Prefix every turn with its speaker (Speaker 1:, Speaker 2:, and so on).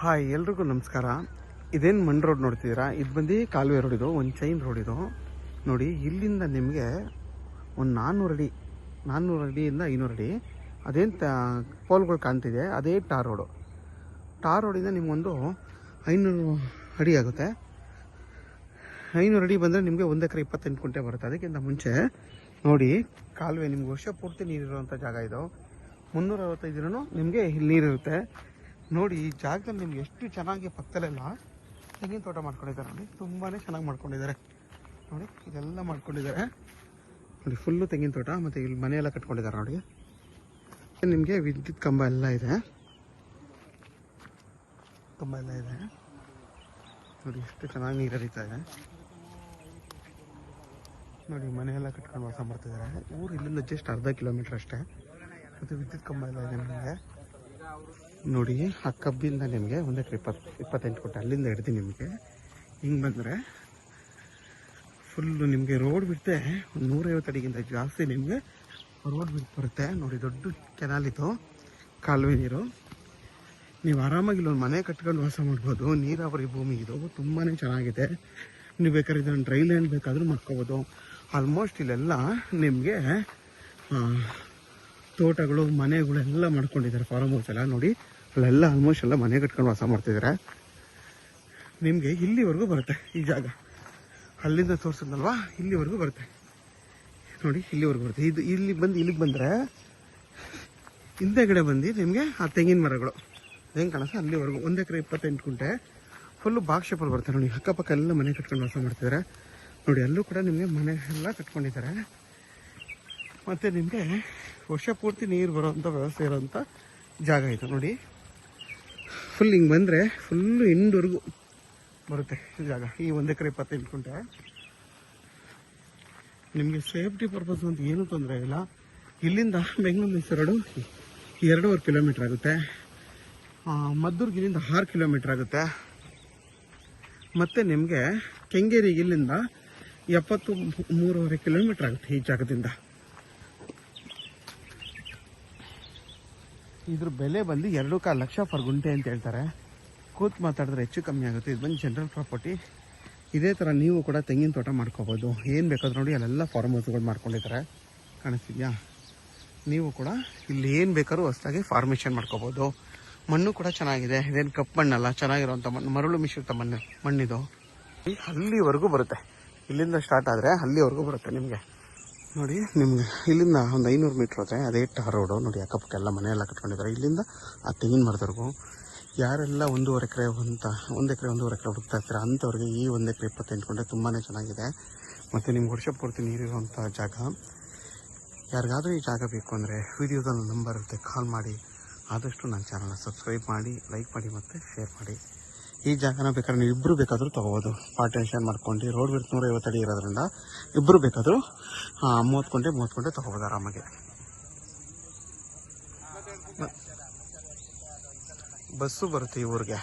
Speaker 1: Hi, ಎಲ್ರಿಗೂ ನಮಸ್ಕಾರ. ಇದೇನು ಮಣ್ ರೋಡ್ ನೋಡ್ತಿದ್ದೀರಾ? ಇದು ಬಂದು ಕಾಲುವೆ ರೋಡ್. ಇದು ಒಂದು ಚೈನ್ ರೋಡ್. ಇದು ನೋಡಿ, ಇಲ್ಲಿಂದ ನಿಮಗೆ ಒಂದು 400 ಅಡಿಯಿಂದ 500 ಅಡಿ ಅದೇನು ಪೋಲ್ಗಳು ಕಾಣ್ತಿದೆ, ಅದೇ ಟಾರ್ ರೋಡು. ಟಾರ್ ರೋಡಿಂದ ನಿಮಗೊಂದು 500 ಅಡಿ ಆಗುತ್ತೆ. 500 ಅಡಿ ಬಂದರೆ ನಿಮಗೆ 1 ಎಕರೆ 28 ಗುಂಟೆ ಬರುತ್ತೆ. ಅದಕ್ಕಿಂತ ಮುಂಚೆ ನೋಡಿ, ಕಾಲುವೆ ನಿಮ್ಗೆ ವರ್ಷ ಪೂರ್ತಿ ನೀರಿರುವಂಥ ಜಾಗ ಇದು. 365 ದಿನವೂ ನಿಮಗೆ ಇಲ್ಲಿ ನೀರಿರುತ್ತೆ. ನೋಡಿ, ಈ ಜಾಗದಲ್ಲಿ ನಿಮ್ಗೆ ಎಷ್ಟು ಚೆನ್ನಾಗಿ ಪಕ್ಕದಲ್ಲೆಲ್ಲ ತೆಂಗಿನ ತೋಟ ಮಾಡ್ಕೊಂಡಿದ್ದಾರೆ. ನೋಡಿ, ತುಂಬಾ ಚೆನ್ನಾಗಿ ಮಾಡ್ಕೊಂಡಿದ್ದಾರೆ. ನೋಡಿ, ಇದೆಲ್ಲ ಮಾಡ್ಕೊಂಡಿದ್ದಾರೆ. ನೋಡಿ, ಫುಲ್ಲು ತೆಂಗಿನ ತೋಟ. ಮತ್ತು ಇಲ್ಲಿ ಮನೆಯೆಲ್ಲ ಕಟ್ಕೊಂಡಿದ್ದಾರೆ. ನೋಡಿ, ನಿಮಗೆ ವಿದ್ಯುತ್ ಕಂಬ ಎಲ್ಲ ಇದೆ. ನೋಡಿ, ಎಷ್ಟು ಚೆನ್ನಾಗಿ ನೀರು ಹರಿತಾ ಇದೆ. ನೋಡಿ, ಮನೆಯೆಲ್ಲ ಕಟ್ಕೊಂಡು ವಾಸ ಮಾಡ್ತಿದ್ದಾರೆ. ಊರು ಇಲ್ಲಿಂದ ಜಸ್ಟ್ ಅರ್ಧ ಕಿಲೋಮೀಟ್ರ್ ಅಷ್ಟೇ. ಮತ್ತು ವಿದ್ಯುತ್ ಕಂಬ ಎಲ್ಲ ಇದೆ ನಿಮಗೆ. ನೋಡಿ, ಆ ಕಬ್ಬಿಂದ ನಿಮಗೆ 1 ಎಕರೆ 28 ಗುಂಟೆ ಅಲ್ಲಿಂದ ಹಿಡ್ದು ನಿಮಗೆ ಹಿಂಗೆ ಬಂದರೆ ಫುಲ್ಲು ನಿಮಗೆ ರೋಡ್ ಬಿಡುತ್ತೆ. 150 ಅಡಿಗಿಂತ ಜಾಸ್ತಿ ನಿಮಗೆ ರೋಡ್ ಬಿಟ್ಟು ಬರುತ್ತೆ. ನೋಡಿ, ದೊಡ್ಡ ಕೆನಾಲ್ ಇದು, ಕಾಲುವೆ ನೀರು. ನೀವು ಆರಾಮಾಗಿ ಇಲ್ಲೊಂದು ಮನೆ ಕಟ್ಕೊಂಡು ವಾಸ ಮಾಡ್ಬೋದು. ನೀರಾವರಿ ಭೂಮಿ ಇದು, ತುಂಬಾ ಚೆನ್ನಾಗಿದೆ. ನೀವು ಬೇಕಾದ್ರೆ ಇದನ್ನು ಡ್ರೈ ಲ್ಯಾಂಡ್ ಬೇಕಾದರೂ ಮಾಡ್ಕೋಬೋದು. ಆಲ್ಮೋಸ್ಟ್ ಇಲ್ಲೆಲ್ಲ ನಿಮಗೆ ತೋಟಗಳು, ಮನೆಗಳೆಲ್ಲ ಮಾಡ್ಕೊಂಡಿದ್ದಾರೆ. ಫಾರ್ಮ್ ಹೌಸ್ ಎಲ್ಲ ನೋಡಿ, ಅಲ್ಲೆಲ್ಲ ಆಲ್ಮೋಸ್ಟ್ ಎಲ್ಲ ಮನೆ ಕಟ್ಕೊಂಡು ವಾಸ ಮಾಡ್ತಿದ್ದಾರೆ. ನಿಮಗೆ ಇಲ್ಲಿವರೆಗೂ ಬರುತ್ತೆ ಈ ಜಾಗ. ಅಲ್ಲಿಂದ ತೋರಿಸಿದ್ನಲ್ವಾ, ಇಲ್ಲಿವರೆಗೂ ಬರುತ್ತೆ. ನೋಡಿ, ಇಲ್ಲಿವರೆಗೂ ಬರುತ್ತೆ. ಇದು ಇಲ್ಲಿಗೆ ಬಂದರೆ ಹಿಂದೆಗಡೆ ಬಂದು ನಿಮಗೆ ಆ ತೆಂಗಿನ ಮರಗಳು ಹೆಂಗೆ ಕಾಣಿಸ್ತಾ ಅಲ್ಲಿವರೆಗೂ 1 ಎಕರೆ 28 ಗುಂಟೆ ಫುಲ್ಲು ಬಾಕ್ಸ್ ಶೇಪಲ್ಲಿ ಬರುತ್ತೆ. ನೋಡಿ, ಅಕ್ಕಪಕ್ಕ ಎಲ್ಲ ಮನೆ ಕಟ್ಕೊಂಡು ವಾಸ ಮಾಡ್ತಿದ್ದಾರೆ. ನೋಡಿ, ಅಲ್ಲೂ ಕೂಡ ನಿಮಗೆ ಮನೆ ಎಲ್ಲ ಕಟ್ಕೊಂಡಿದ್ದಾರೆ. ಮತ್ತು ನಿಮಗೆ ವರ್ಷ ಪೂರ್ತಿ ನೀರು ಬರೋವಂಥ ವ್ಯವಸ್ಥೆ ಇರೋವಂಥ ಜಾಗ ಇದು. ನೋಡಿ, ಫುಲ್ ಹಿಂಗೆ ಬಂದರೆ ಫುಲ್ಲು ಎಂಡ್ವರೆಗೂ ಬರುತ್ತೆ ಈ ಜಾಗ. ಈ 1 ಎಕರೆ 28 ಗುಂಟೆ ನಿಮಗೆ ಸೇಫ್ಟಿ ಪರ್ಪಸ್ ಅಂತ ಏನೂ ತೊಂದರೆ ಇಲ್ಲ. ಇಲ್ಲಿಂದ ಬೆಂಗಳೂರು ಮೈಸೂರು ರೋಡು 2.5 ಕಿಲೋಮೀಟ್ರ್ ಆಗುತ್ತೆ. ಮದ್ದೂರ್ಗೆ ಇಲ್ಲಿಂದ 6 ಕಿಲೋಮೀಟ್ರ್ ಆಗುತ್ತೆ. ಮತ್ತು ನಿಮಗೆ ಕೆಂಗೇರಿಗೆ ಇಲ್ಲಿಂದ 73.5 ಕಿಲೋಮೀಟ್ರ್ ಆಗುತ್ತೆ ಈ ಜಾಗದಿಂದ. ಇದ್ರ ಬೆಲೆ ಬಂದು 2.25 ಲಕ್ಷ ಪರ್ ಗುಂಟೆ ಅಂತ ಹೇಳ್ತಾರೆ. ಕೂತ್ ಮಾತಾಡಿದ್ರೆ ಹೆಚ್ಚು ಕಮ್ಮಿ ಆಗುತ್ತೆ. ಇದು ಬಂದು ಜನರಲ್ ಪ್ರಾಪರ್ಟಿ. ಇದೇ ಥರ ನೀವು ಕೂಡ ತೆಂಗಿನ ತೋಟ ಮಾಡ್ಕೋಬೋದು. ಏನು ಬೇಕಾದ್ರೂ ನೋಡಿ, ಅಲ್ಲೆಲ್ಲ ಫಾರ್ಮ್ ಹೌಸ್ಗಳು ಮಾಡ್ಕೊಂಡಿದ್ದಾರೆ. ಕಾಣಿಸ್ತಿದ್ಯಾ? ನೀವು ಕೂಡ ಇಲ್ಲಿ ಏನು ಬೇಕಾದ್ರೂ ಹೊಸದಾಗಿ ಫಾರ್ಮೇಷನ್ ಮಾಡ್ಕೋಬೋದು. ಮಣ್ಣು ಕೂಡ ಚೆನ್ನಾಗಿದೆ. ಇದೇನು ಕಪ್ಪು ಮಣ್ಣಲ್ಲ, ಚೆನ್ನಾಗಿರೋಂಥ ಮಣ್ಣು, ಮರಳು ಮಿಶ್ರಿತ ಮಣ್ಣಿದು. ಅಲ್ಲಿವರೆಗೂ ಬರುತ್ತೆ. ಇಲ್ಲಿಂದ ಸ್ಟಾರ್ಟ್ ಆದರೆ ಅಲ್ಲಿವರೆಗೂ ಬರುತ್ತೆ ನಿಮಗೆ. ನೋಡಿ, ನಿಮಗೆ ಇಲ್ಲಿಂದ ಒಂದು 500 ಮೀಟ್ರ್ ಹೋದರೆ ಅದೇ ಟಾರ್ ರೋಡು. ನೋಡಿ, ಅಕ್ಕಪಕ್ಕ ಎಲ್ಲ ಮನೆಯೆಲ್ಲ ಕಟ್ಕೊಂಡಿದ್ದಾರೆ. ಇಲ್ಲಿಂದ ಆ ತೆಂಗಿನ ಮರದವರೆಗೂ ಯಾರೆಲ್ಲ 1.5 ಎಕರೆ 1 ಎಕರೆ 1.5 ಎಕರೆ ಹುಡುಕ್ತಾ ಇರ್ತಾರೆ ಅಂಥವ್ರಿಗೆ ಈ 1 ಎಕರೆ 28 ಗುಂಟೆ ತುಂಬಾ ಚೆನ್ನಾಗಿದೆ. ಮತ್ತು ನಿಮ್ಗೆ ವರ್ಷ ಪೂರ್ತಿ ನೀರಿರುವಂಥ ಜಾಗ. ಯಾರಿಗಾದರೂ ಈ ಜಾಗ ಬೇಕು ಅಂದರೆ ವಿಡಿಯೋದಲ್ಲಿ ನಂಬರ್ ಇರುತ್ತೆ, ಕಾಲ್ ಮಾಡಿ. ಆದಷ್ಟು ನನ್ನ ಚಾನಲ್ನ ಸಬ್ಸ್ಕ್ರೈಬ್ ಮಾಡಿ, ಲೈಕ್ ಮಾಡಿ ಮತ್ತು ಶೇರ್ ಮಾಡಿ. ಈ ಜಾಗನ ಬೇಕಾದ್ರೆ ನೀವು ಇಬ್ಬರು ಬೇಕಾದರೂ ತೊಗೋಬೋದು. ಪಾರ್ಟೇಷನ್ ಮಾಡ್ಕೊಂಡು ರೋಡ್ ಬಿಟ್ಟು 150 ಅಡಿ ಇರೋದ್ರಿಂದ ಇಬ್ಬರು ಬೇಕಾದರೂ 30 ಗುಂಟೆ ತೊಗೋಬೋದು ಆರಾಮಾಗಿ. ಬಸ್ಸು ಬರುತ್ತೆ ಈ ಊರಿಗೆ.